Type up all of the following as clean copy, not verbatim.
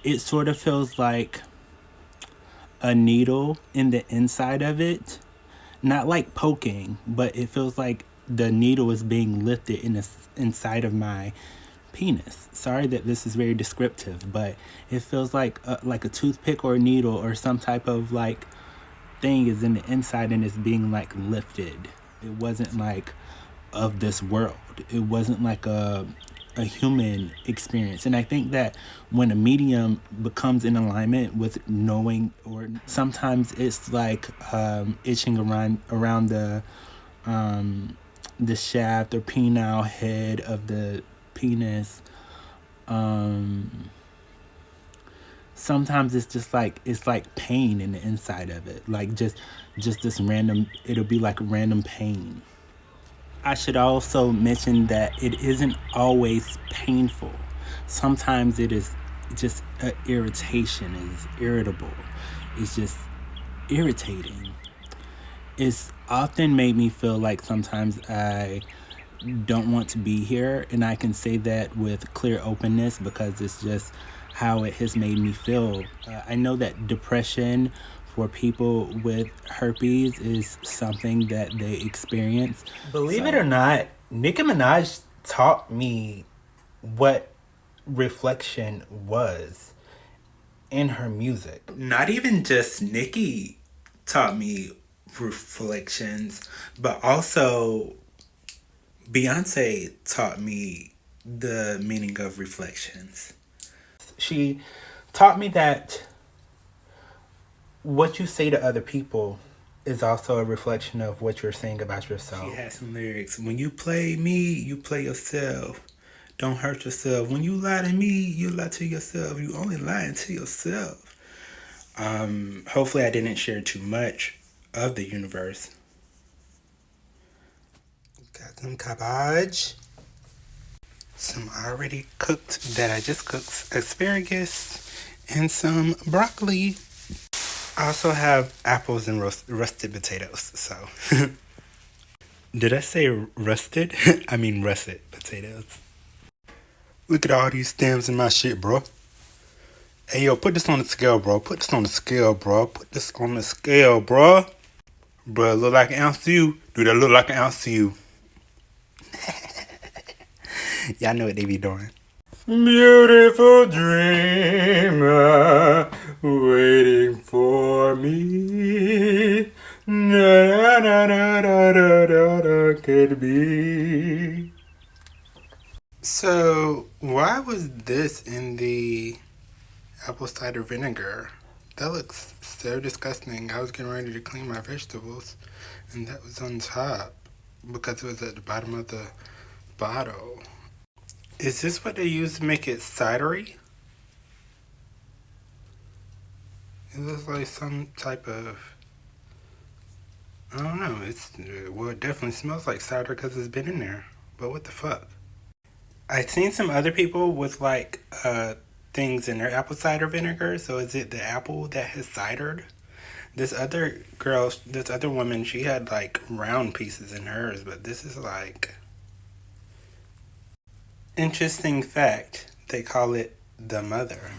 it sort of feels like a needle in the inside of it. Not like poking, but it feels like the needle is being lifted inside of my penis. Sorry that this is very descriptive, but it feels like a toothpick or a needle or some type of like thing is in the inside and it's being like lifted. It wasn't like of this world. It wasn't like a human experience. And I think that when a medium becomes in alignment with knowing, or sometimes it's like itching around the shaft or penile head of the penis. Sometimes it's like pain in the inside of it, like just this random. It'll be like random pain. I should also mention that it isn't always painful. Sometimes it is just irritation. It's irritable. It's just irritating. It's often made me feel like sometimes I don't want to be here, and I can say that with clear openness because it's just how it has made me feel. I know that depression for people with herpes is something that they experience. Believe it or not, Nicki Minaj taught me what reflection was in her music. Not even just Nicki taught me reflections, but also Beyonce taught me the meaning of reflections. She taught me that what you say to other people is also a reflection of what you're saying about yourself. She has some lyrics. When you play me, you play yourself. Don't hurt yourself. When you lie to me, you lie to yourself. You only lying to yourself. Hopefully I didn't share too much of the universe. Got some cabbage. Some already cooked, that I just cooked, asparagus, and some broccoli. I also have apples and rusted potatoes, so. Did I say rusted? I mean russet potatoes. Look at all these stems in my shit, bro. Hey, yo, put this on the scale, bro. Put this on the scale, bro. Put this on the scale, bro. Bro, look like an ounce to you. Do that look like an ounce to you? Y'all know what they be doing. Beautiful dreamer waiting for me. Na na na na na na na could be. So, why was this in the apple cider vinegar? That looks so disgusting. I was getting ready to clean my vegetables, and that was on top because it was at the bottom of the bottle. Is this what they use to make it cidery? It looks like some type of, I don't know. It definitely smells like cider because it's been in there. But what the fuck? I've seen some other people with like things in their apple cider vinegar. So is it the apple that has cidered? This other woman, she had like round pieces in hers, but this is like. Interesting fact, they call it the mother.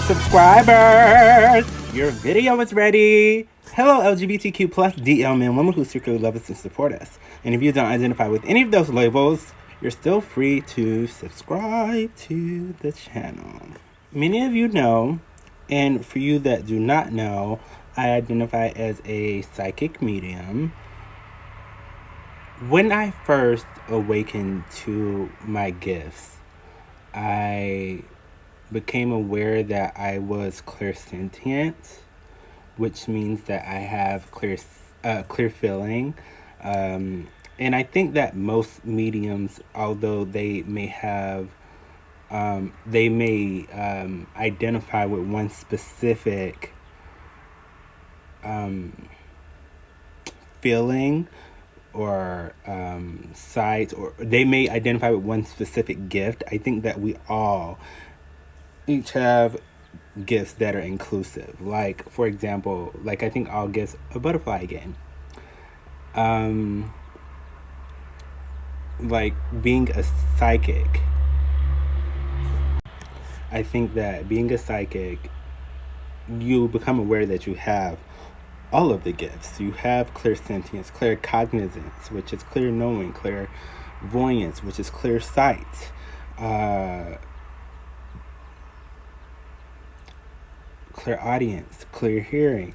Subscribers! Your video is ready! Hello LGBTQ plus DL men, women who secretly love us and support us. And if you don't identify with any of those labels, you're still free to subscribe to the channel. Many of you know, and for you that do not know, I identify as a psychic medium. When I first awakened to my gifts, I became aware that I was clairsentient, which means that I have clear feeling. And I think that most mediums, although they may identify with one specific feeling or sight, or they may identify with one specific gift. I think that we all each have gifts that are inclusive. Like, for example, like I think all gifts a butterfly again. Um, like being a psychic. I think that being a psychic, you become aware that you have all of the gifts. You have clear sentience, clear cognizance, which is clear knowing, clear voyance, which is clear sight, uh, clear audience, clear hearing,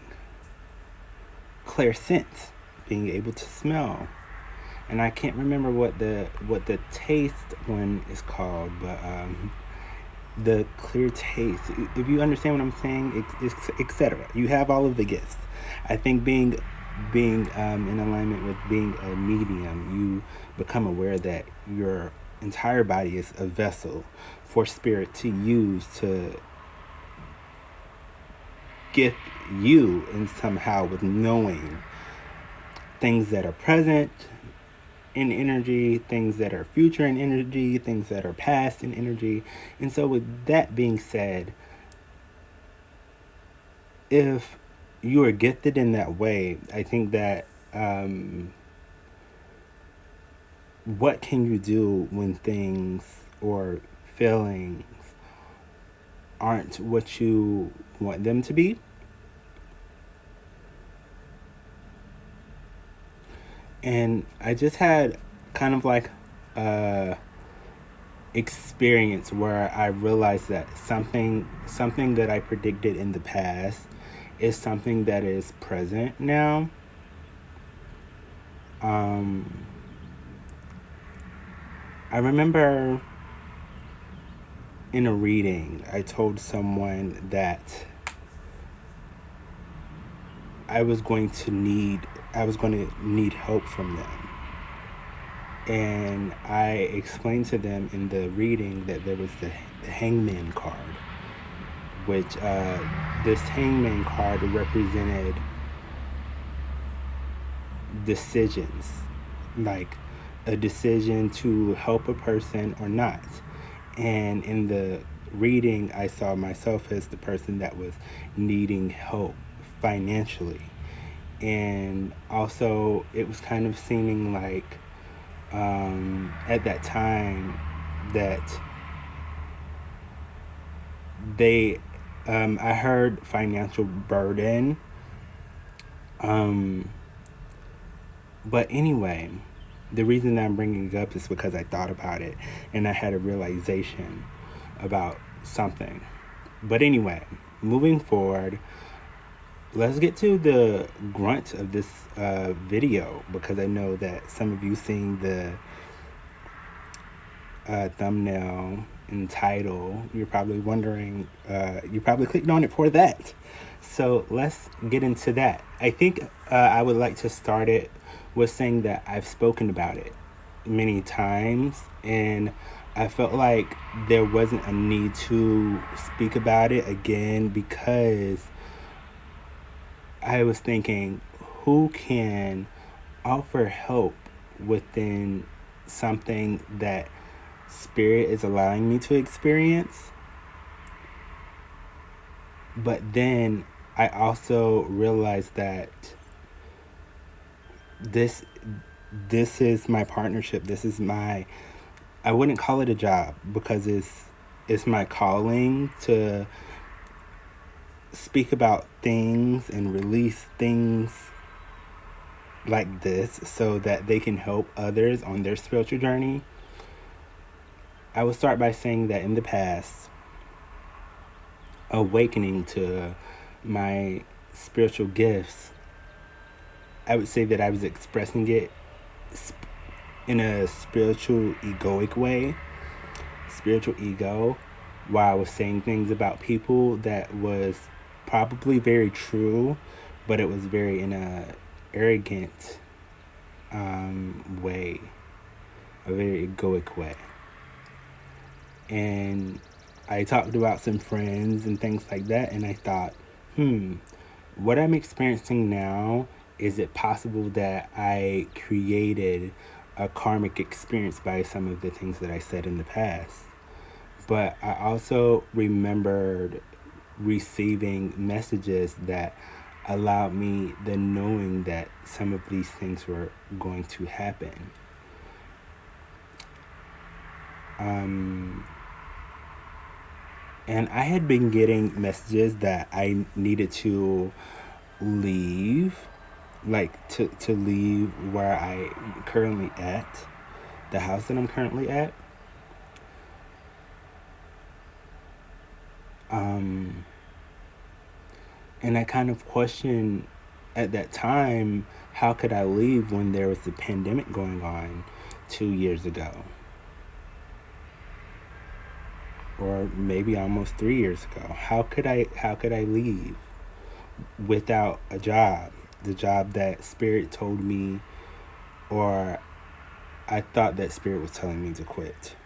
clear sense, being able to smell. And I can't remember what the taste one is called, but the clear taste. If you understand what I'm saying, etc. You have all of the gifts. I think being in alignment with being a medium, you become aware that your entire body is a vessel for spirit to use to gift you in somehow with knowing things that are present in energy, things that are future in energy, things that are past in energy. And so, with that being said, if you are gifted in that way, I think that what can you do when things or feelings aren't what you want them to be? And I just had kind of like a experience where I realized that something that I predicted in the past is something that is present now. Um, I remember in a reading, I told someone that I was going to need help from them. And I explained to them in the reading that there was the hangman card, which this hangman card represented decisions, like a decision to help a person or not. And in the reading, I saw myself as the person that was needing help financially. And also, it was kind of seeming like at that time that they, I heard financial burden. Um, but anyway, the reason that I'm bringing it up is because I thought about it and I had a realization about something. But anyway, moving forward, let's get to the grunt of this video, because I know that some of you seeing the thumbnail and title, you're probably wondering, you probably clicked on it for that. So let's get into that. I think I would like to start it with saying that I've spoken about it many times, and I felt like there wasn't a need to speak about it again, because I was thinking, who can offer help within something that spirit is allowing me to experience? But then I also realized that this this is my partnership. This is my, I wouldn't call it a job, because it's my calling to speak about things and release things like this so that they can help others on their spiritual journey. I will start by saying that in the past, awakening to my spiritual gifts, I would say that I was expressing it in a spiritual egoic way, spiritual ego, while I was saying things about people that was probably very true, but it was very in a arrogant way, a very egoic way. And I talked about some friends and things like that, and I thought, what I'm experiencing now, is it possible that I created a karmic experience by some of the things that I said in the past? But I also remembered receiving messages that allowed me the knowing that some of these things were going to happen. And I had been getting messages that I needed to leave, like to leave where I currently at, the house that I'm currently at. And I kind of questioned at that time, how could I leave when there was the pandemic going on 2 years ago? Or maybe almost 3 years ago. How could I leave without a job? The job that Spirit told me, or I thought that Spirit was telling me to quit.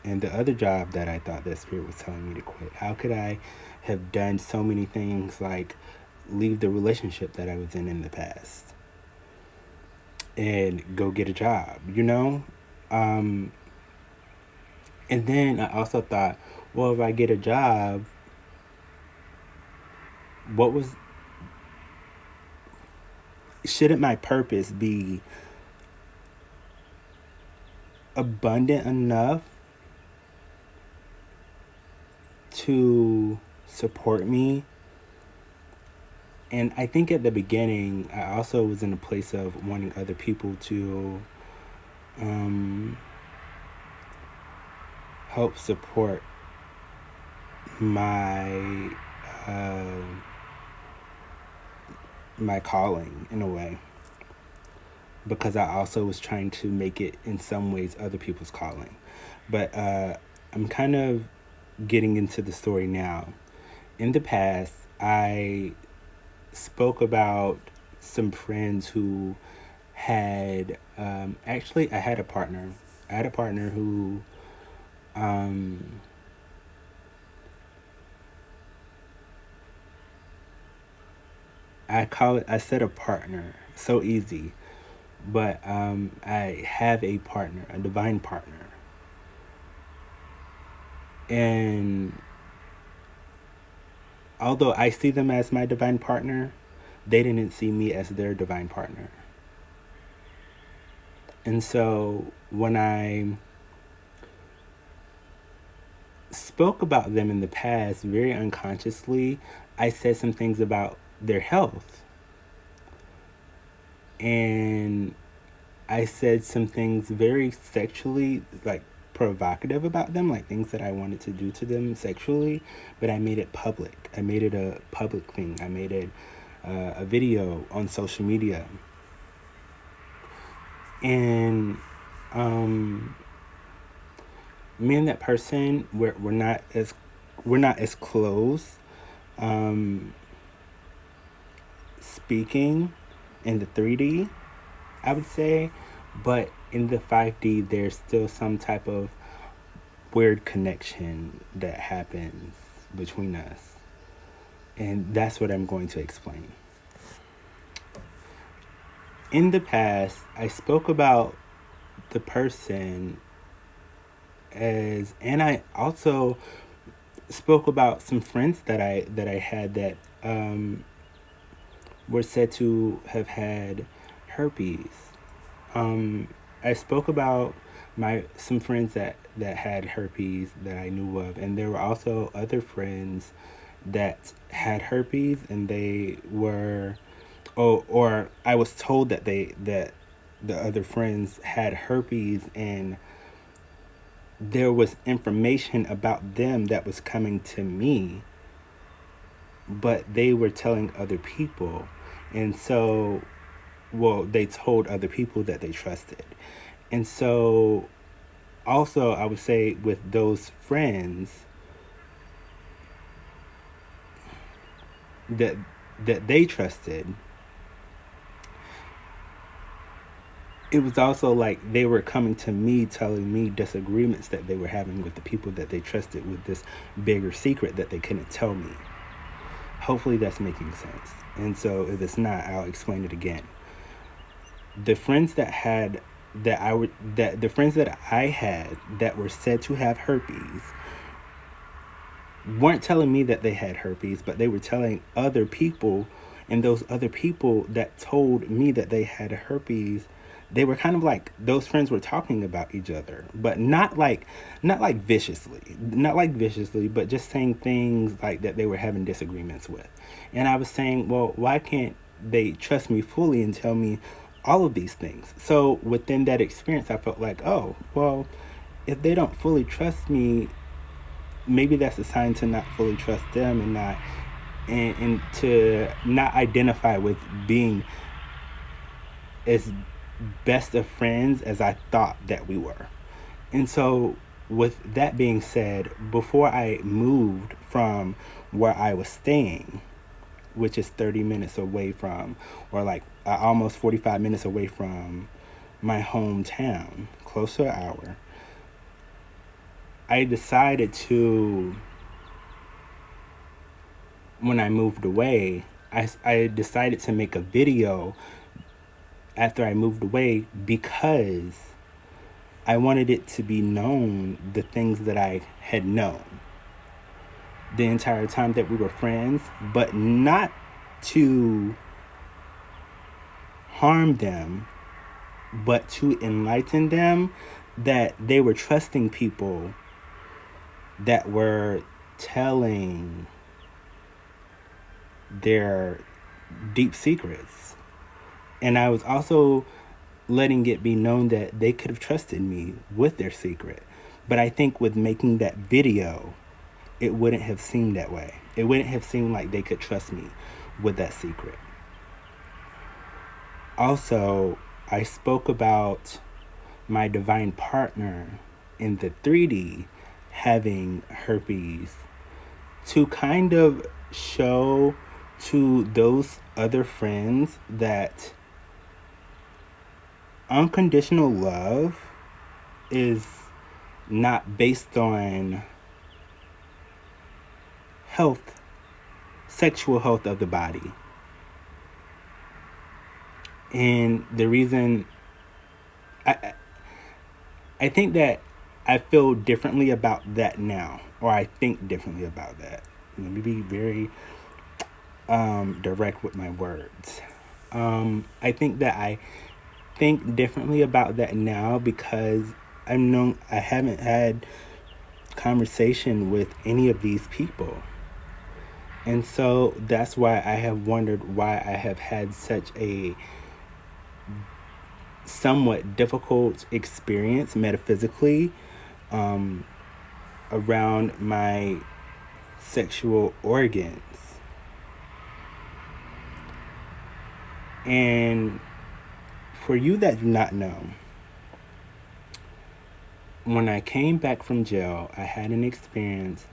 And the other job that I thought that Spirit was telling me to quit. How could I have done so many things like leave the relationship that I was in the past and go get a job, you know? And then I also thought, well, if I get a job, what was, shouldn't my purpose be abundant enough to support me? And I think at the beginning, I also was in a place of wanting other people to help support my uh, my calling in a way, because I also was trying to make it in some ways other people's calling. But I'm kind of getting into the story now. In the past, I spoke about some friends who had actually I had a partner. I had a partner who I said a partner. So easy. But I have a partner, a divine partner. And although I see them as my divine partner, they didn't see me as their divine partner. And so when I spoke about them in the past, very unconsciously, I said some things about their health. And I said some things very sexually, like provocative about them, like things that I wanted to do to them sexually, but I made it public. I made it a public thing. I made it a video on social media. And me and that person, we're not as close speaking in the 3D, I would say, but in the 5D there's still some type of weird connection that happens between us. And that's what I'm going to explain. In the past, I spoke about the person and I also spoke about some friends that I had that were said to have had herpes. I spoke about some friends that had herpes that I knew of, and there were also other friends that had herpes, and they were, or I was told that the other friends had herpes, and there was information about them that was coming to me, but they were telling other people. And so, well, they told other people that they trusted. And so, also, I would say with those friends that they trusted, it was also like they were coming to me telling me disagreements that they were having with the people that they trusted with this bigger secret that they couldn't tell me. Hopefully that's making sense. And so if it's not, I'll explain it again. The friends that had the friends that I had that were said to have herpes weren't telling me that they had herpes, but they were telling other people, and those other people that told me that they had herpes, they were kind of like, those friends were talking about each other, but not like viciously, but just saying things like that they were having disagreements with. And I was saying, well, why can't they trust me fully and tell me all of these things? So within that experience, I felt like, oh, well, if they don't fully trust me, maybe that's a sign to not fully trust them, and to not identify with being as best of friends as I thought that we were. And so, with that being said, before I moved from where I was staying, which is 30 minutes away from, or like almost 45 minutes away from my hometown, close to an hour, I decided to, when I moved away, I decided to make a video after I moved away because I wanted it to be known the things that I had known the entire time that we were friends, but not to harm them, but to enlighten them that they were trusting people that were telling their deep secrets. And I was also letting it be known that they could have trusted me with their secret. But I think with making that video, it wouldn't have seemed that way. It wouldn't have seemed like they could trust me with that secret. Also, I spoke about my divine partner in the 3D having herpes to kind of show to those other friends that unconditional love is not based on health, sexual health of the body. And the reason I think that I feel differently about that now, or I think differently about that. Let me be very direct with my words. I think that I think differently about that now because I haven't had conversation with any of these people. And so that's why I have wondered why I have had such a somewhat difficult experience metaphysically around my sexual organs. And for you that do not know, when I came back from jail, I had an experience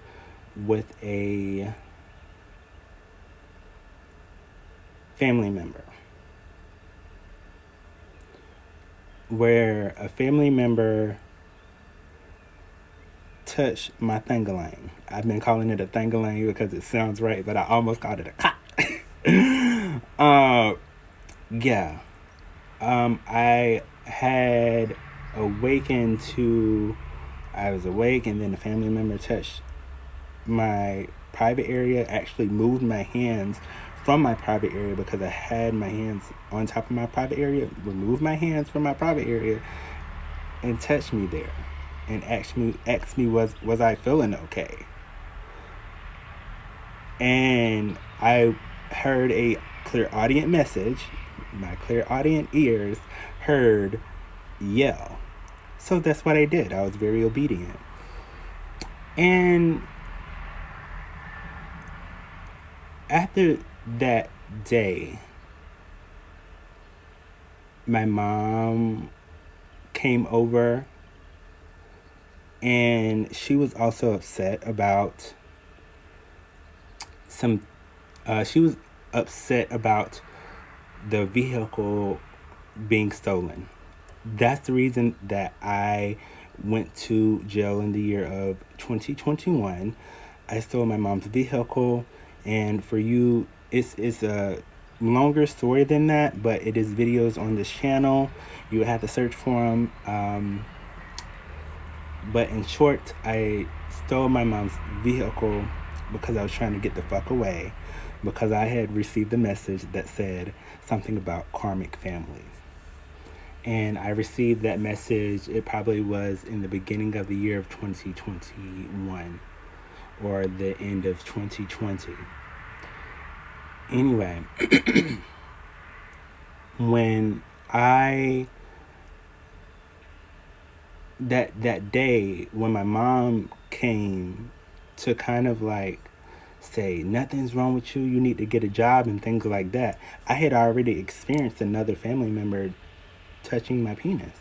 with a family member where a family member touched my thangalang. I've been calling it a thangalang because it sounds right, but I almost called it a cock. Yeah. I had awakened to, I was awake and then a family member touched my private area, actually moved my hands from my private area because I had my hands on top of my private area, removed my hands from my private area and touched me there and asked me was I feeling okay? And I heard a clairaudient message. My clairaudient ears heard yell. So that's what I did. I was very obedient. And after that day, my mom came over and she was also upset about she was upset about the vehicle being stolen. That's the reason that I went to jail in the year of 2021. I stole my mom's vehicle, and for you, it's a longer story than that, but it is videos on this channel. You would have to search for them. But in short, I stole my mom's vehicle because I was trying to get the fuck away because I had received a message that said something about karmic family. And I received that message, it probably was in the beginning of the year of 2021 or the end of 2020. Anyway, when I that day when my mom came to kind of like say nothing's wrong with you, you need to get a job and things like that, I had already experienced another family member touching my penis.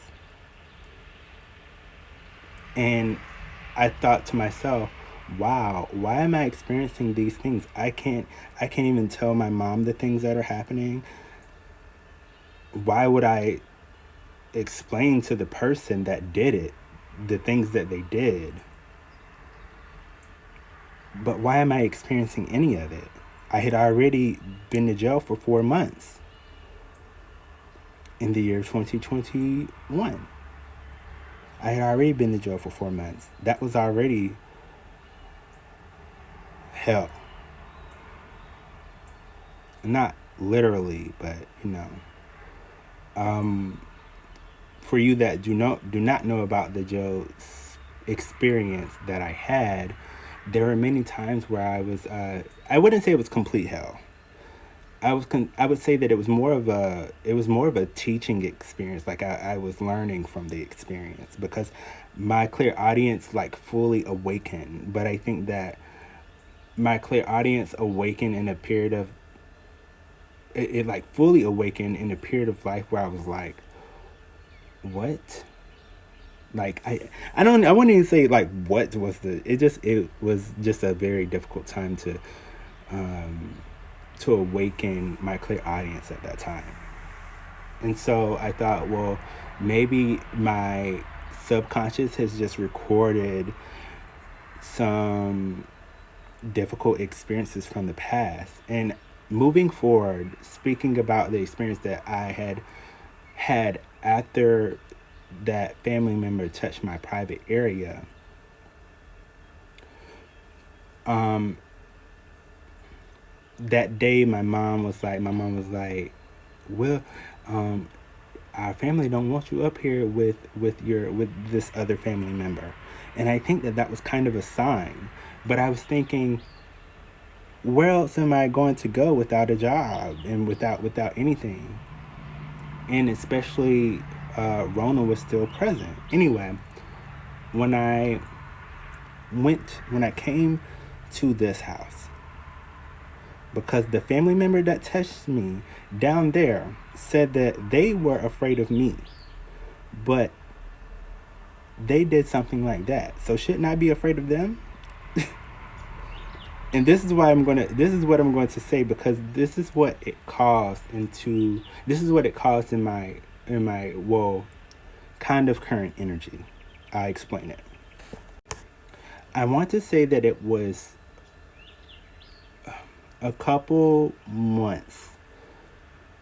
And I thought to myself, wow, why am I experiencing these things? I can't even tell my mom the things that are happening. Why would I explain to the person that did it the things that they did? But why am I experiencing any of it? I had already been to jail for 4 months in the year 2021. I had already been to jail for 4 months. That was already hell. Not literally, but for you that do not know about the jail experience that I had, there were many times where I wouldn't say it was complete hell. I would say that it was more of a teaching experience. Like I was learning from the experience because my clear audience like fully awakened. But I think that my clear audience awakened in a period of it like fully awakened in a period of life where I was like, what? Like I wouldn't even say like what was it was just a very difficult time um to awaken my clear audience at that time. And so I thought, well, maybe my subconscious has just recorded some difficult experiences from the past. And moving forward, speaking about the experience that I had after that family member touched my private area, um, that day my mom was like, well, um, our family don't want you up here with this other family member. And I think that was kind of a sign. But I was thinking, where else am I going to go without a job and without anything? And especially Rona was still present. Anyway, when I when I came to this house, because the family member that touched me down there said that they were afraid of me, but they did something like that. So shouldn't I be afraid of them? And this is what I'm going to say, because this is what it caused in my well, kind of current energy. I explain it. I want to say that it was a couple months,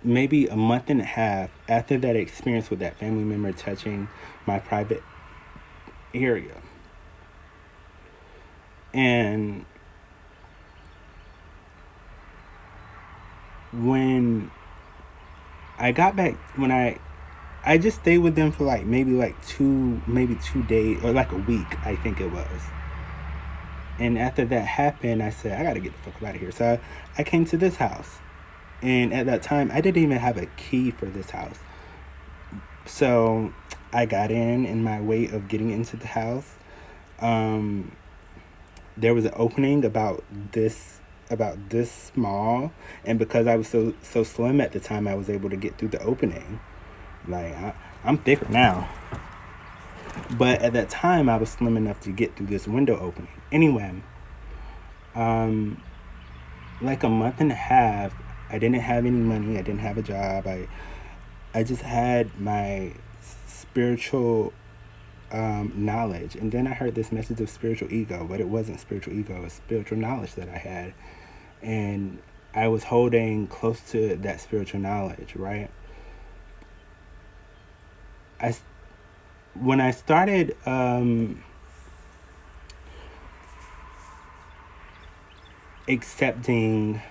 maybe a month and a half after that experience with that family member touching my private area. And when I got back, when I just stayed with them for like maybe 2 days or like a week, I think it was. And after that happened, I said, I gotta get the fuck out of here. So I came to this house. And at that time, I didn't even have a key for this house. So I got in my way of getting into the house. Um, there was an opening about this small, and because I was so slim at the time, I was able to get through the opening. Like I'm thicker now, but at that time, I was slim enough to get through this window opening. Anyway, um, like a month and a half, I didn't have any money. I didn't have a job. I just had my spiritual knowledge. And then I heard this message of spiritual ego, but it wasn't spiritual ego, it was spiritual knowledge that I had. And I was holding close to that spiritual knowledge, right? I, when I started, accepting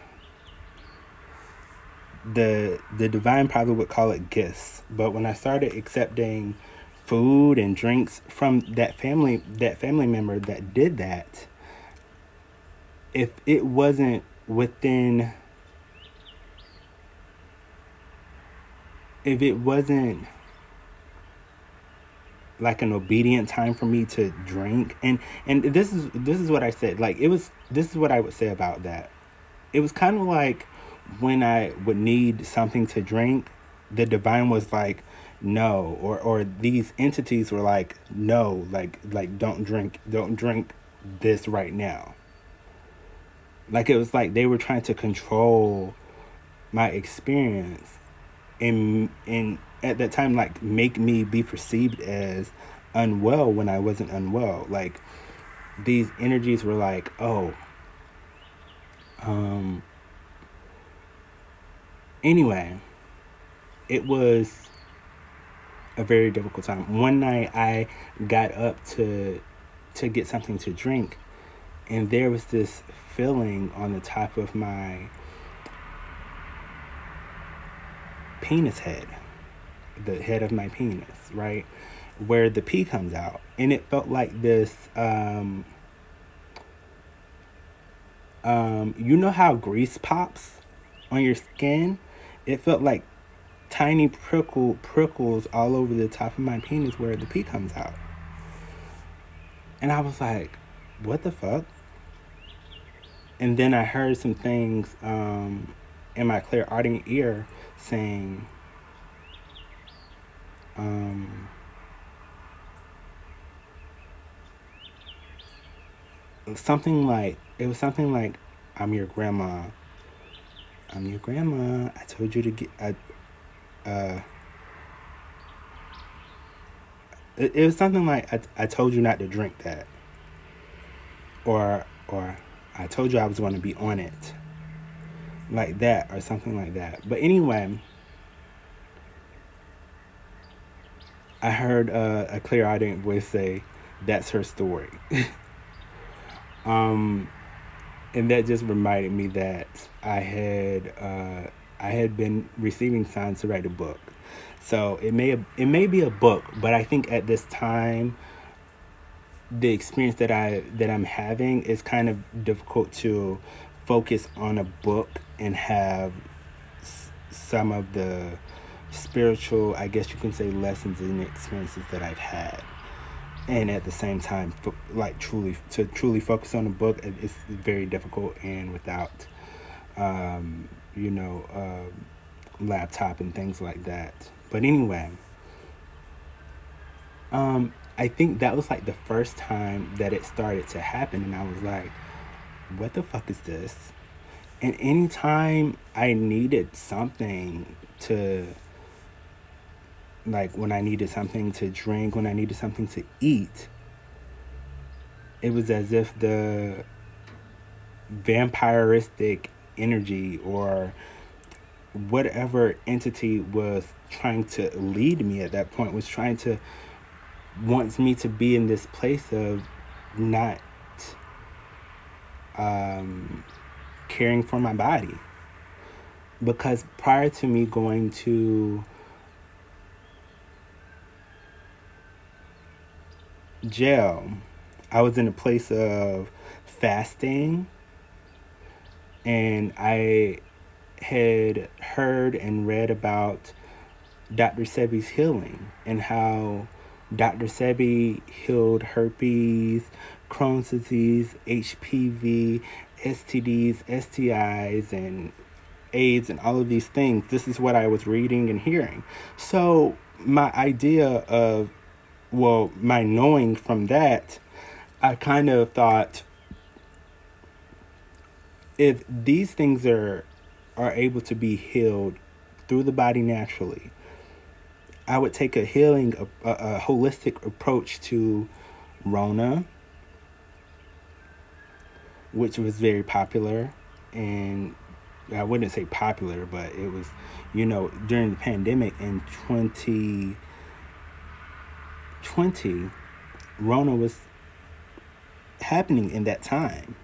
the divine probably would call it gifts, but when I started accepting food and drinks from that family member that did that, if it wasn't within if it wasn't like an obedient time for me to drink, and this is what I said, like it was this is what I would say about that. It was kind of like when I would need something to drink, the divine was like, no, or these entities were like, no, like don't drink this right now. Like it was like they were trying to control my experience, and at that time, like make me be perceived as unwell when I wasn't unwell. Like these energies were like, oh, um anyway, it was a very difficult time. One night I got up to get something to drink, and there was this feeling on the top of my penis head, the head of my penis, right? Where the pee comes out. And it felt like this you know how grease pops on your skin? It felt like tiny prickles all over the top of my penis where the pee comes out. And I was like, what the fuck? And then I heard some things in my clairaudient ear saying, um, something like, it was something like, I'm your grandma. I'm your grandma. I told you to get, uh, it was something like, I told you not to drink that. Or I told you I was going to be on it. Like that, or something like that. But anyway, I heard a clairaudient voice say, that's her story. um, and that just reminded me that I had been receiving signs to write a book. So it may be a book, but I think at this time the experience that I'm having is kind of difficult to focus on a book and have some of the spiritual, I guess you can say, lessons and experiences that I've had, and at the same time, like truly focus on the book, it's very difficult, and without um, you know laptop and things like that. But anyway, I think that was like the first time that it started to happen, and I was like, what the fuck is this? And anytime I needed something to, like when I needed something to drink, when I needed something to eat, it was as if the vampiristic energy or whatever entity was trying to lead me at that point was trying to wants me to be in this place of not um, caring for my body. Because prior to me going to jail, I was in a place of fasting, and I had heard and read about Dr. Sebi's healing and how Dr. Sebi healed herpes, Crohn's disease, HPV, STDs, STIs, and AIDS, and all of these things. This is what I was reading and hearing. So, my idea of, well, my knowing from that, I kind of thought, if these things are able to be healed through the body naturally, I would take a healing, a holistic approach to Rona, which was very popular. And I wouldn't say popular, but it was, during the pandemic in 2020, Rona was happening in that time.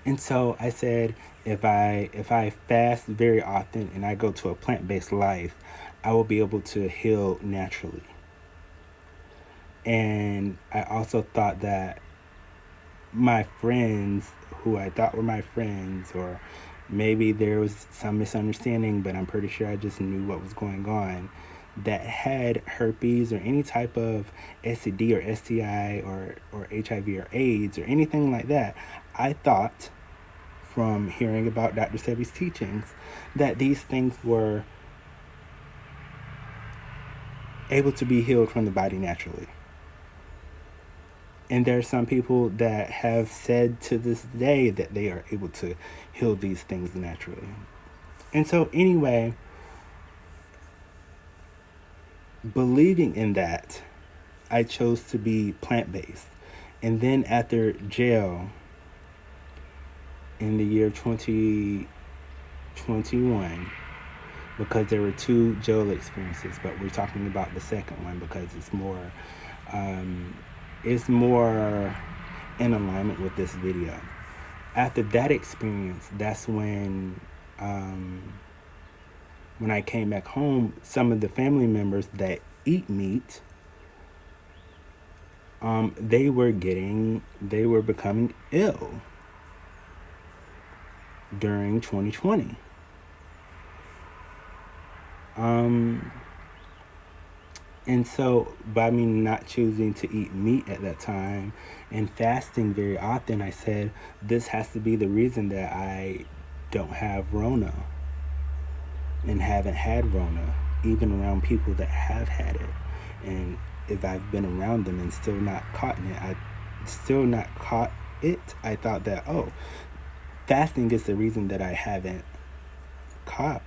And so I said, if I fast very often and I go to a plant-based life, I will be able to heal naturally. And I also thought that my friends, who I thought were my friends, or maybe there was some misunderstanding, but I'm pretty sure I just knew what was going on, that had herpes or any type of STD or STI or HIV or AIDS or anything like that, I thought from hearing about Dr. Sebi's teachings that these things were able to be healed from the body naturally. And there are some people that have said to this day that they are able to heal these things naturally. And so, anyway, believing in that, I chose to be plant based. And then after jail in the year 2021, because there were two jail experiences, but we're talking about the second one because um, it's more in alignment with this video. After that experience, that's when I came back home, some of the family members that eat meat, they were becoming ill during 2020. And so, by me not choosing to eat meat at that time and fasting very often, I said, this has to be the reason that I don't have Rona and haven't had Rona, even around people that have had it. And if I've been around them and still not caught it, I thought that, oh, fasting is the reason that I haven't caught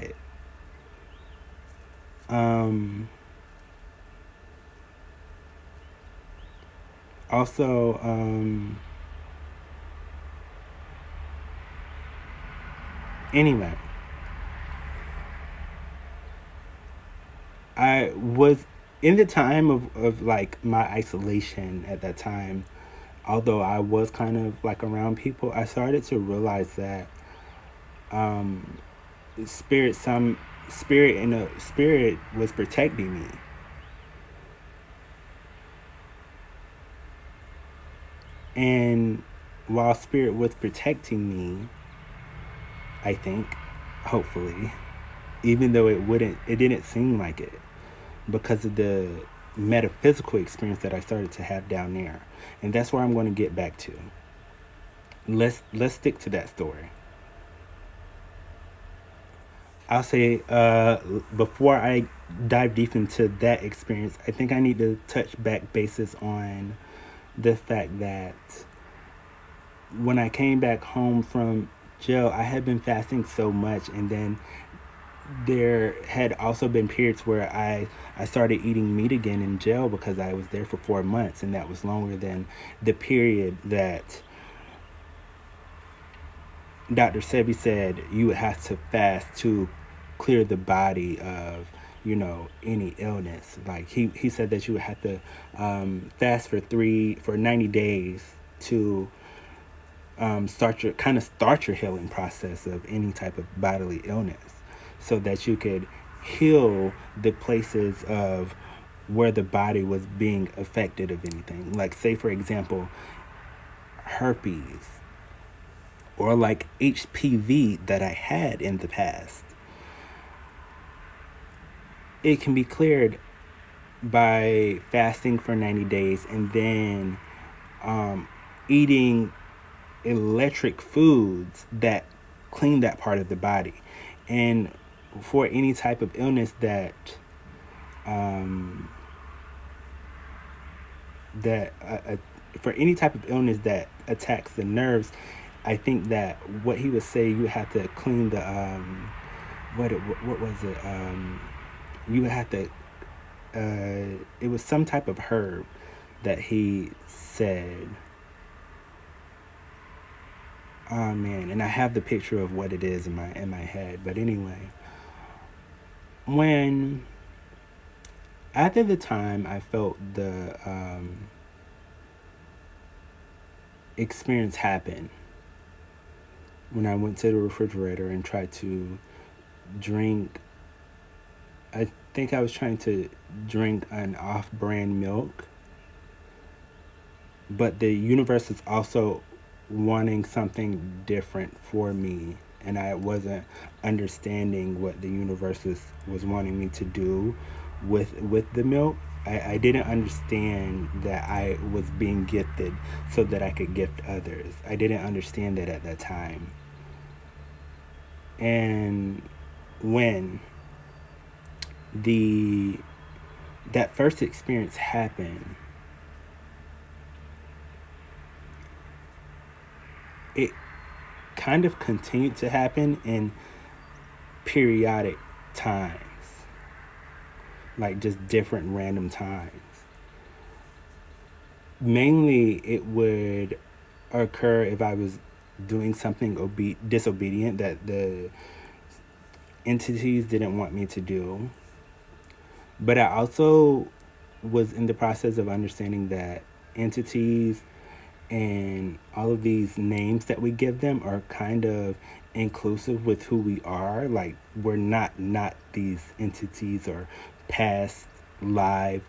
it. Also, anyway, I was in the time of like my isolation at that time, although I was kind of like around people, I started to realize that um, spirit, some spirit was protecting me. And while spirit was protecting me, I think, hopefully, even though it didn't seem like it because of the metaphysical experience that I started to have down there. And that's where I'm going to get back to. Let's stick to that story. I'll say before I dive deep into that experience, I think I need to touch back basis on the fact that when I came back home from jail, I had been fasting so much, and then there had also been periods where I started eating meat again in jail because I was there for 4 months, and that was longer than the period that Dr. Sebi said you would have to fast to clear the body of, any illness. Like he said that you would have to fast for 90 days to start your healing process of any type of bodily illness, so that you could heal the places of where the body was being affected of anything. Like, say for example, herpes or like HPV that I had in the past. It can be cleared by fasting for 90 days and then eating electric foods that clean that part of the body. And for any type of illness that for any type of illness that attacks the nerves, I think that what he would say, you have to clean the what was it? You have to it was some type of herb that he said. Oh man, and I have the picture of what it is in my head. But anyway, when after the time I felt the experience happen, when I went to the refrigerator and tried to drink, I think I was trying to drink an off brand milk, but the universe is also wanting something different for me. And I wasn't understanding what the universe was wanting me to do with the milk. I didn't understand that I was being gifted so that I could gift others. I didn't understand that at that time. And when the that first experience happened, it kind of continued to happen in periodic times, like just different random times. Mainly, it would occur if I was doing something disobedient that the entities didn't want me to do. But I also was in the process of understanding that entities and all of these names that we give them are kind of inclusive with who we are. Like, we're not these entities or past live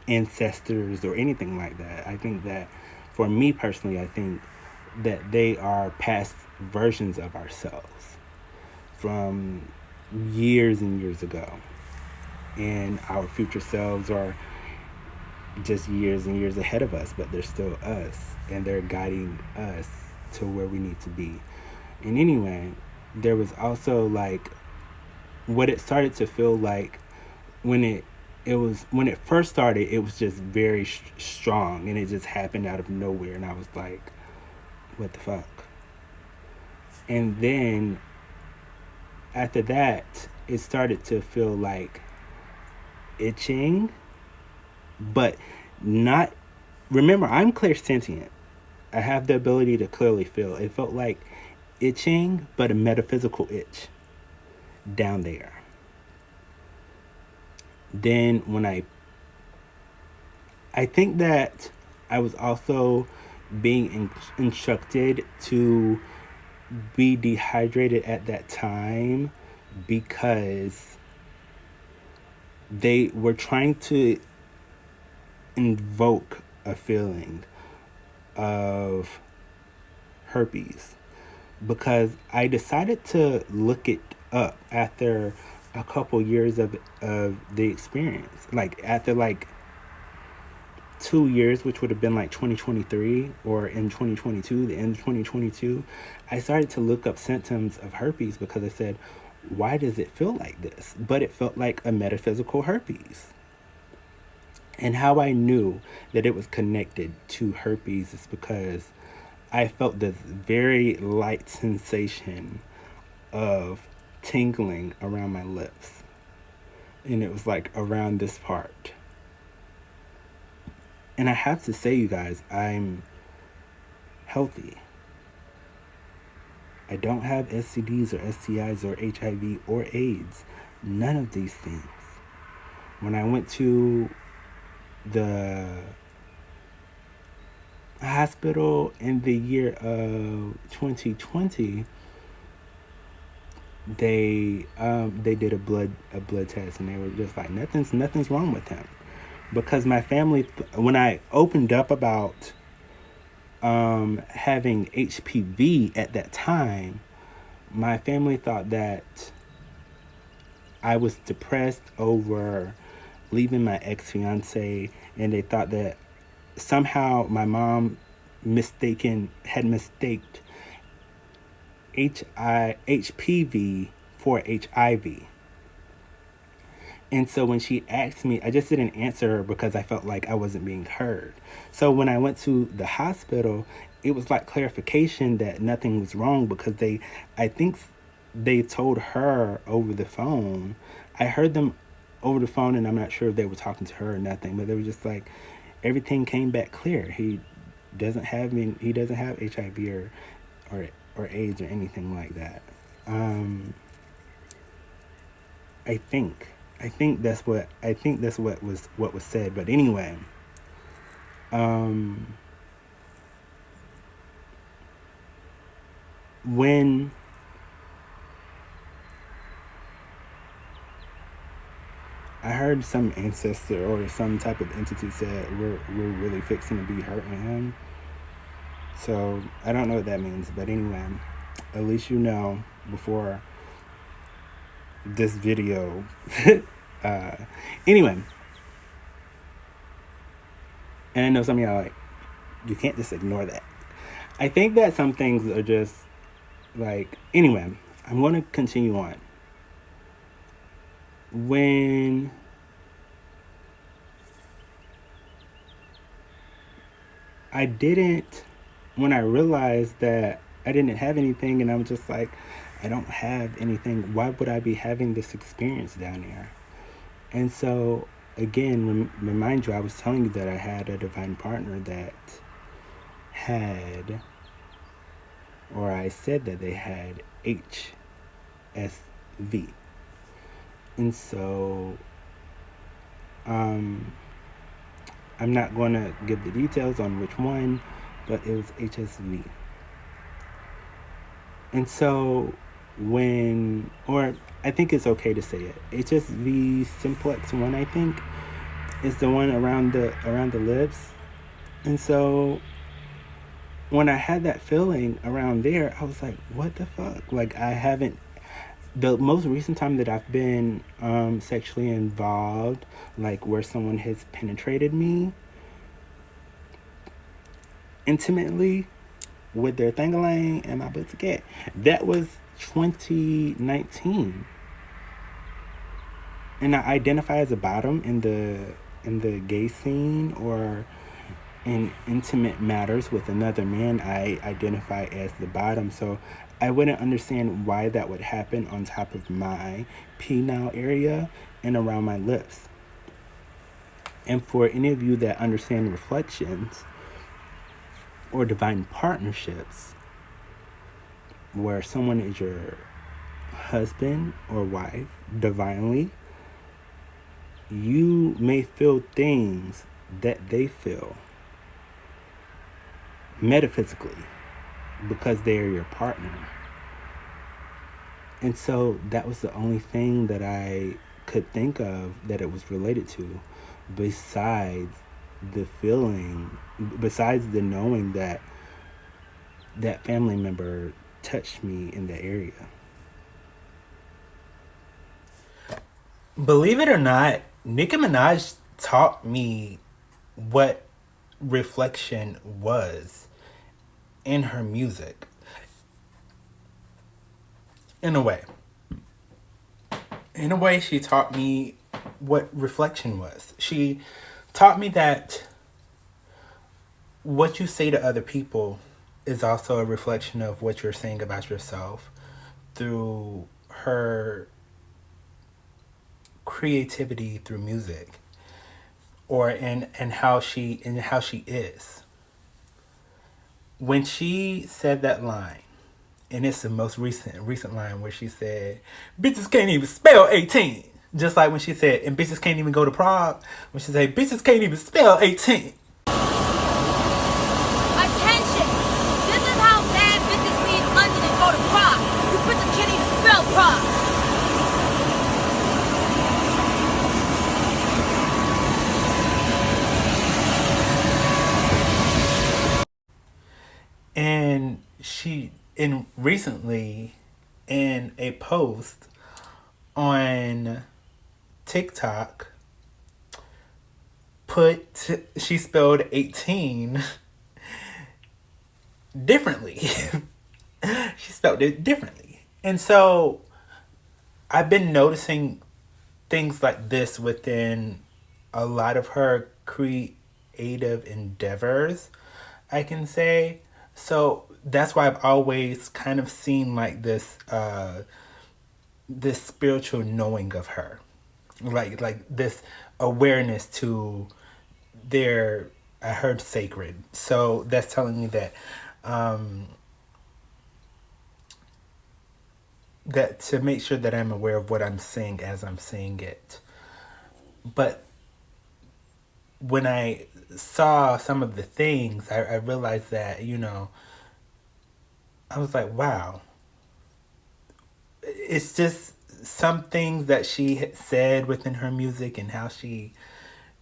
ancestors or anything like that. I think that for me personally, I think that they are past versions of ourselves from years and years ago, and our future selves are just years and years ahead of us, but they're still us, and they're guiding us to where we need to be. And anyway, there was also like what it started to feel like when it was when it first started. It was just very strong, and it just happened out of nowhere, and I was like, what the fuck? And then after that, it started to feel like itching, but not. Remember, I'm clairsentient. I have the ability to clearly feel. It felt like itching, but a metaphysical itch down there. Then when I think that I was also being instructed to be dehydrated at that time because they were trying to invoke a feeling of herpes, because I decided to look it up after a couple years of the experience. Like after like 2 years, which would have been like 2023 or in 2022, the end of 2022, I started to look up symptoms of herpes because I said, why does it feel like this? But it felt like a metaphysical herpes. And how I knew that it was connected to herpes is because I felt this very light sensation of tingling around my lips. And it was like around this part. And I have to say, you guys, I'm healthy. I don't have STDs or STIs or HIV or AIDS. None of these things. When I went to the hospital in the year of 2020, they did a blood test, and they were just like, nothing's wrong with him, because my family, when I opened up about having HPV at that time, my family thought that I was depressed over leaving my ex-fiance, and they thought that somehow my mom had mistaked HPV for HIV. And so when she asked me, I just didn't answer her because I felt like I wasn't being heard. So when I went to the hospital, it was like clarification that nothing was wrong, because I think they told her over the phone. I heard them over the phone, and I'm not sure if they were talking to her or nothing, but they were just like, everything came back clear. He doesn't have HIV or AIDS or anything like that. I think that's what was said. But anyway, when I heard some ancestor or some type of entity said we're really fixing to be hurting him. So I don't know what that means, but anyway, at least you know before this video. uh, anyway, and I know some of y'all like you can't just ignore that. I think that some things are just like anyway. I'm going to continue on. When I didn't, when I realized that I didn't have anything, and I was just like, I don't have anything. Why would I be having this experience down there? And so, again, remind you, I was telling you that I had a divine partner that had, or I said that they had HSV. And so, I'm not going to give the details on which one, but it was HSV. And so or I think it's okay to say it. HSV simplex 1, I think, is the one around the lips. And so when I had that feeling around there, I was like, what the fuck? Like, I haven't, the most recent time that I've been sexually involved, like where someone has penetrated me intimately with their thangalang and my butt, that was 2019. And I identify as a bottom in the gay scene, or in intimate matters with another man, I identify as the bottom. So I wouldn't understand why that would happen on top of my penile area and around my lips. And for any of you that understand reflections or divine partnerships, where someone is your husband or wife divinely, you may feel things that they feel metaphysically because they are your partner. And so that was the only thing that I could think of that it was related to, besides the feeling, besides the knowing that that family member touched me in the area. Believe it or not, Nicki Minaj taught me what reflection was in her music. In a way. In a way, she taught me what reflection was. She taught me that what you say to other people is also a reflection of what you're saying about yourself, through her creativity through music, or in how she is. When she said that line, and it's the most recent line where she said, "Bitches can't even spell 18." Just like when she said, "And bitches can't even go to Prague." When she said, "Bitches can't even spell 18." Attention! This is how bad bitches leave London and go to Prague. You bitches can't even spell Prague. And recently, in a post on TikTok, she spelled 18 differently. She spelled it differently. And so I've been noticing things like this within a lot of her creative endeavors, I can say. So that's why I've always kind of seen like this spiritual knowing of her, like this awareness to their, I heard sacred. So that's telling me that that to make sure that I'm aware of what I'm saying as I'm saying it. But when I saw some of the things, I realized that, I was like, wow. It's just some things that she had said within her music and how she,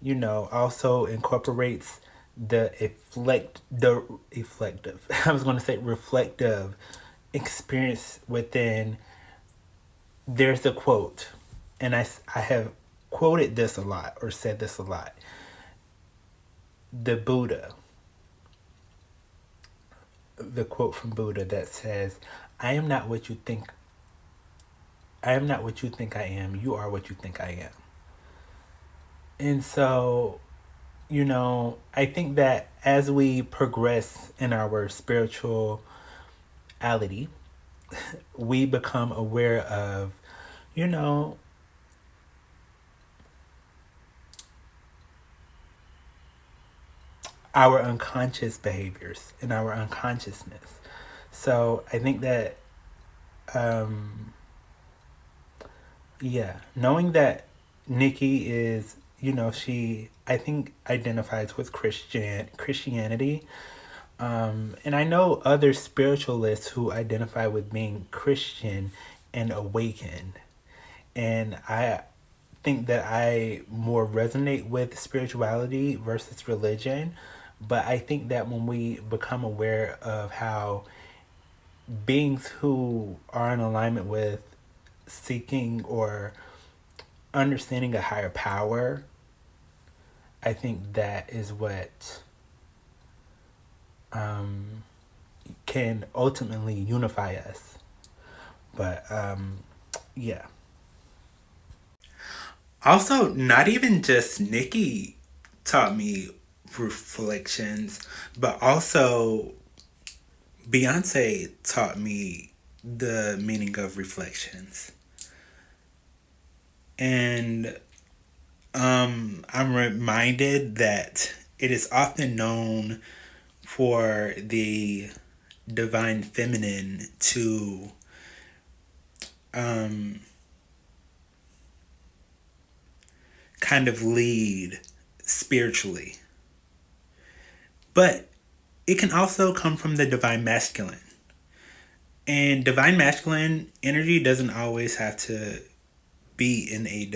also incorporates the reflective. I was going to say reflective experience within. There's a quote, and I have quoted this a lot or said this a lot. The Buddha, the quote from Buddha that says, "I am not what you think. I am not what you think I am. You are what you think I am." And so, I think that as we progress in our spirituality, we become aware of, you know, our unconscious behaviors and our unconsciousness. So I think that, um, yeah, knowing that Nikki is, she, I think, identifies with Christianity. And I know other spiritualists who identify with being Christian and awakened. And I think that I more resonate with spirituality versus religion. But I think that when we become aware of how beings who are in alignment with seeking or understanding a higher power, I think that is what um, can ultimately unify us. But yeah. Also, not even just Nikki taught me reflections, but also Beyonce taught me the meaning of reflections. And I'm reminded that it is often known for the divine feminine to um, kind of lead spiritually. But it can also come from the divine masculine. And divine masculine energy doesn't always have to be in a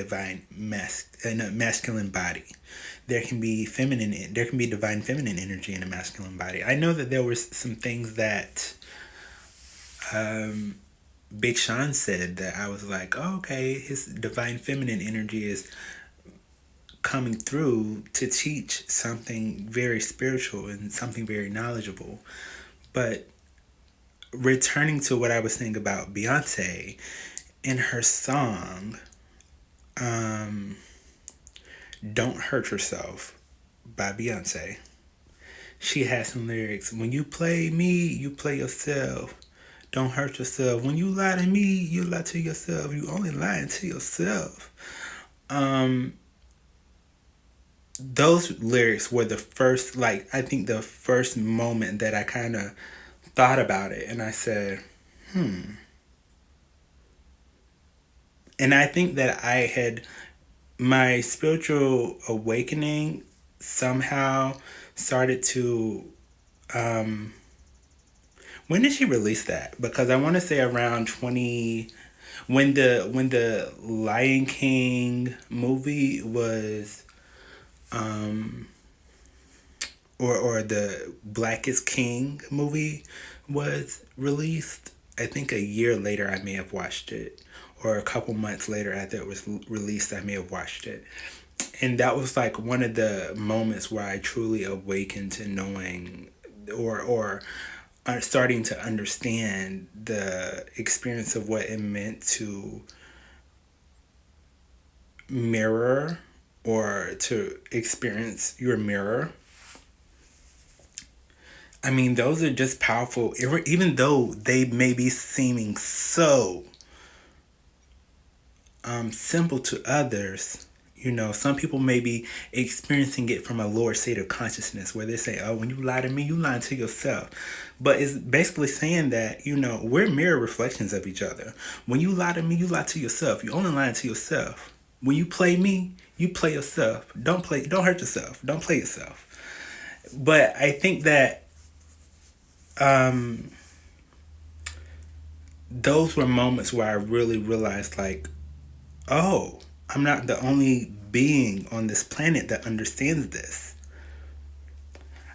in a masculine body. There can be divine feminine energy in a masculine body. I know that there was some things that um, Big Sean said that I was like, oh, okay, his divine feminine energy is coming through to teach something very spiritual and something very knowledgeable. But returning to what I was saying about Beyonce in her song, um, Don't Hurt Yourself by Beyonce, she has some lyrics. When you play me, you play yourself. Don't hurt yourself. When you lie to me, you lie to yourself. You only lying to yourself. Um, those lyrics were the first, like, I think the first moment that I kind of thought about it. And I said, hmm. And I think that my spiritual awakening somehow started to, um, when did she release that? Because I want to say around 20, when the Lion King movie was, um, or the Black is King movie was released. I think a year later I may have watched it, or a couple months later after it was released I may have watched it. And that was like one of the moments where I truly awakened to knowing, or starting to understand the experience of what it meant to mirror or to experience your mirror. I mean, those are just powerful, even though they may be seeming so simple to others. Some people may be experiencing it from a lower state of consciousness where they say, oh, when you lie to me, you lie to yourself. But it's basically saying that, we're mirror reflections of each other. When you lie to me, you lie to yourself. You only lie to yourself. When you play me, you play yourself. Don't hurt yourself. Don't play yourself. But I think that, um, those were moments where I really realized, like, oh, I'm not the only being on this planet that understands this.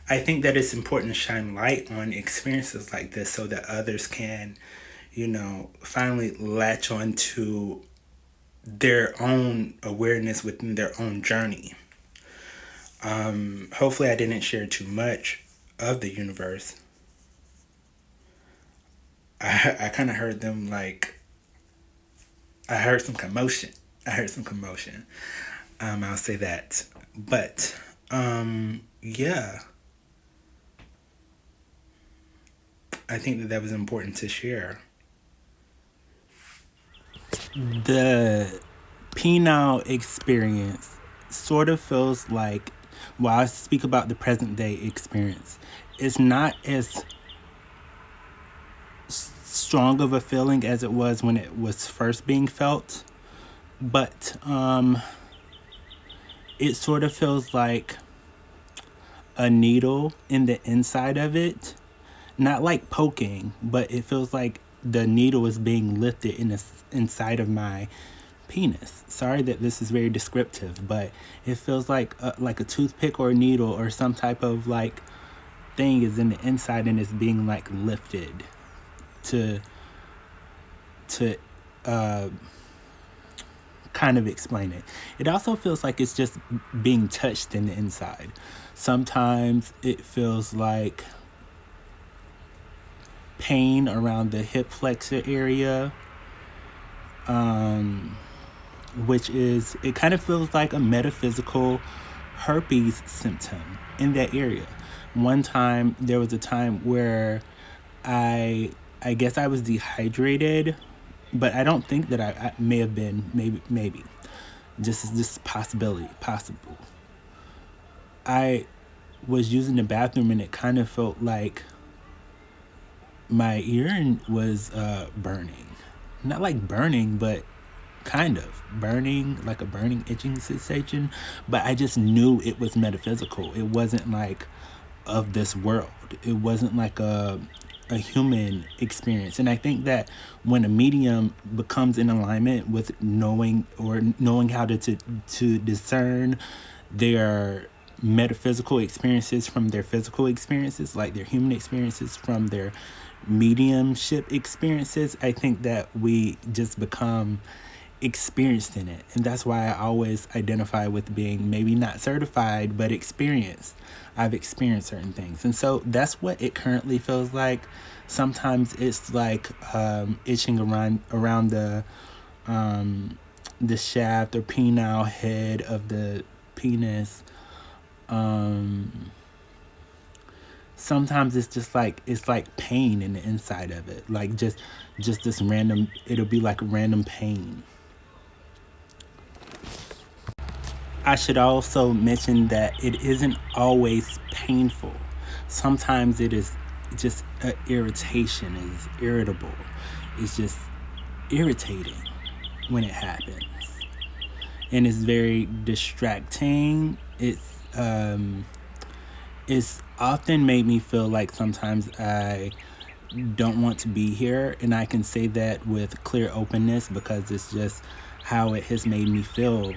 I think that it's important to shine light on experiences like this so that others can, finally latch on to their own awareness within their own journey. Hopefully, I didn't share too much of the universe. I kind of heard them like, I heard some commotion. I heard some commotion. I'll say that. But, yeah, I think that was important to share. The penile experience sort of feels like, while I speak about the present day experience, it's not as strong of a feeling as it was when it was first being felt, but it sort of feels like a needle in the inside of it, not like poking, but it feels like the needle is being lifted inside of my penis. Sorry that this is very descriptive, but it feels like a toothpick or a needle or some type of like thing is in the inside and is being like lifted to kind of explain it. It also feels like it's just being touched in the inside. Sometimes it feels like pain around the hip flexor area, which is, it kind of feels like a metaphysical herpes symptom in that area. There was a time where I guess I was dehydrated, but I don't think that I may have been, maybe. Just possible. I was using the bathroom and it kind of felt like my urine was burning. Not like burning, but kind of burning, like a burning, itching sensation. But I just knew it was metaphysical. It wasn't like of this world. It wasn't like a human experience. And I think that when a medium becomes in alignment with knowing how to discern their metaphysical experiences from their physical experiences, like their human experiences from their mediumship experiences, I think that we just become experienced in it. And that's why I always identify with being maybe not certified, but experienced. I've experienced certain things. And so that's what it currently feels like. Sometimes it's like itching around the shaft or penile head of the penis. Sometimes it's just like, it's like pain in the inside of it. Like just this random, it'll be like random pain. I should also mention that it isn't always painful. Sometimes it is just irritation, is irritable. It's just irritating when it happens. And it's very distracting. It's often made me feel like sometimes I don't want to be here, and I can say that with clear openness because it's just how it has made me feel.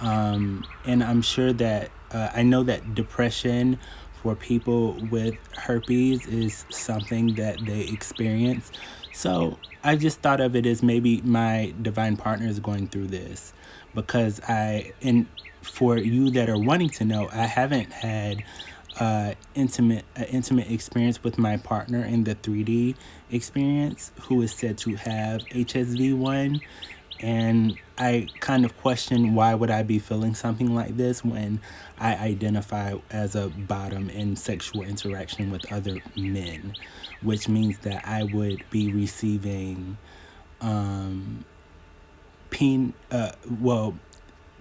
And I'm sure that I know that depression for people with herpes is something that they experience. So I just thought of it as maybe my divine partner is going through this, because for you that are wanting to know, I haven't had intimate experience with my partner in the 3D experience, who is said to have HSV1. And I kind of question, why would I be feeling something like this when I identify as a bottom in sexual interaction with other men, which means that I would be receiving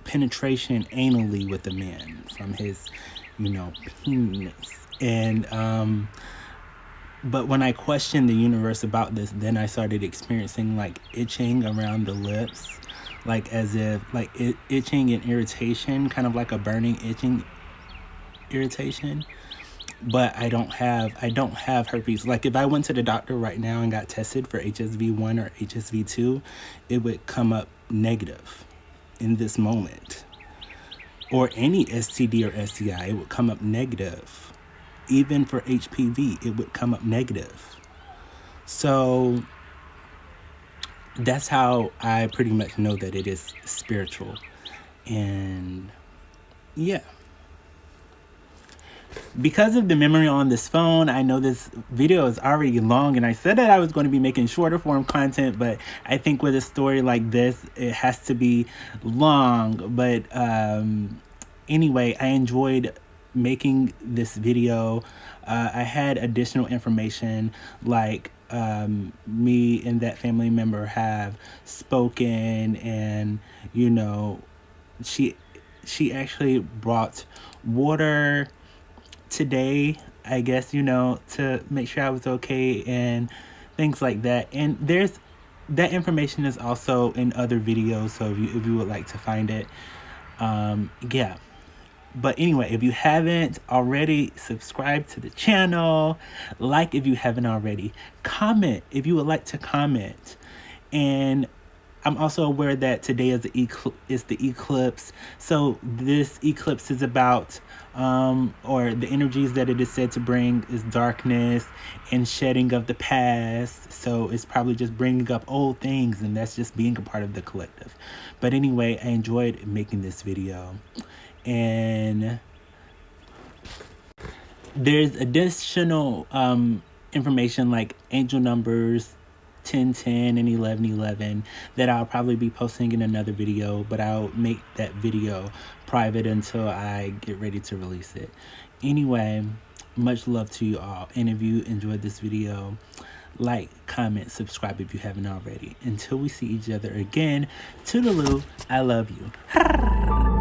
penetration anally with a man from his, penis. And but when I questioned the universe about this, then I started experiencing like itching around the lips, like as if like itching and irritation, kind of like a burning itching irritation. but I don't have herpes. Like if I went to the doctor right now and got tested for HSV1 or HSV2, it would come up negative in this moment. Or any STD or STI, it would come up negative. Even for HPV, it would come up negative. So that's how I pretty much know that it is spiritual. And yeah. Because of the memory on this phone, I know this video is already long, and I said that I was going to be making shorter form content, but I think with a story like this, it has to be long. But anyway, I enjoyed making this video. I had additional information, like me and that family member have spoken, and you know, she actually brought water today, I guess, you know, to make sure I was okay and things like that. And there's that information is also in other videos, so if you would like to find it, yeah. But anyway, if you haven't already, subscribe to the channel, like if you haven't already, comment if you would like to comment. And I'm also aware that today is the eclipse. So this eclipse is about, or the energies that it is said to bring is darkness and shedding of the past. So it's probably just bringing up old things, and that's just being a part of the collective. But anyway, I enjoyed making this video. And there's additional information like angel numbers 1010 and 1111 that I'll probably be posting in another video, but I'll make that video private until I get ready to release it. Anyway, much love to you all, and if you enjoyed this video, like, comment, subscribe if you haven't already. Until we see each other again, toodaloo, I love you.